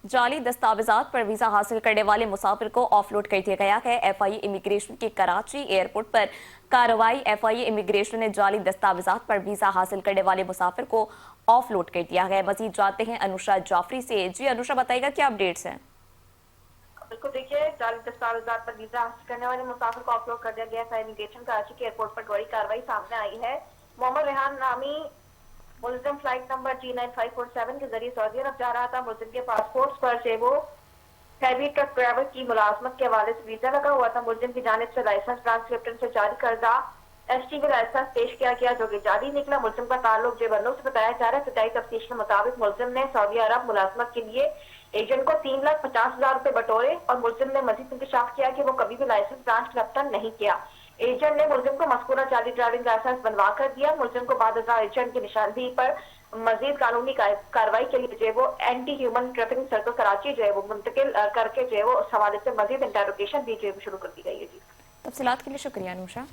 जाली दस्तावेजात पर वीजा हासिल करने वाले मुसाफिर को ऑफलोड कर दिया गया है। FIA इमिग्रेशन की कराची एयरपोर्ट पर कार्रवाई। FIA इमिग्रेशन ने जाली दस्तावेजात पर वीजा हासिल करने वाले मुसाफिर को ऑफलोड कर दिया है। मजीद जानते हैं अनुषा जाफरी से। जी अनुषा, बताइएगा क्या अपडेट्स हैं? बिल्कुल, देखिए, जाली दस्तावेजात पर वीजा हासिल करने वाले मुसाफिर को ऑफलोड कर दिया गया है। इमिग्रेशन कराची के एयरपोर्ट पर बड़ी कार्रवाई सामने आई है। मोहम्मद रेहान नामी मुलजिम फ्लाइट नंबर G9547 के जरिए सऊदी अरब जा रहा था। मुलजिम के पासपोर्ट पर से वो हैवी ट्रक ड्राइवर की मुलाजमत के हवाले से वीजा लगा हुआ था। मुलजिम की जानिब से लाइसेंस ब्रांच कैप्टन से जारी करदा STV लाइसेंस पेश किया गया, जो कि जाली निकला। मुलजिम का ताल्लुक जेबनो से बताया जा रहा है। फिदाई तफ्तीश के मुताबिक मुलजिम ने सऊदी अरब मुलाजमत के लिए एजेंट को 3,50,000 रुपए बटोरे और मुलजिम ने मजीद इंकशाफ किया कि वो कभी भी लाइसेंस ब्रांच कैप्टन नहीं किया। एजेंट ने मुलजिम को मज़कूरा जाली ड्राइविंग लाइसेंस बनवा कर दिया। मुलजिम को बाद एजेंट की निशानदेही पर मजीद कानूनी कार्रवाई के लिए जो है वो anti human trafficking circle Karachi जो है वो मुंतकिल करके जो है वो उस हवाले से मजीद इंटेरोगेशन भी जो है शुरू कर दी गई है। जी, तफसीलात के लिए शुक्रिया अनुषा।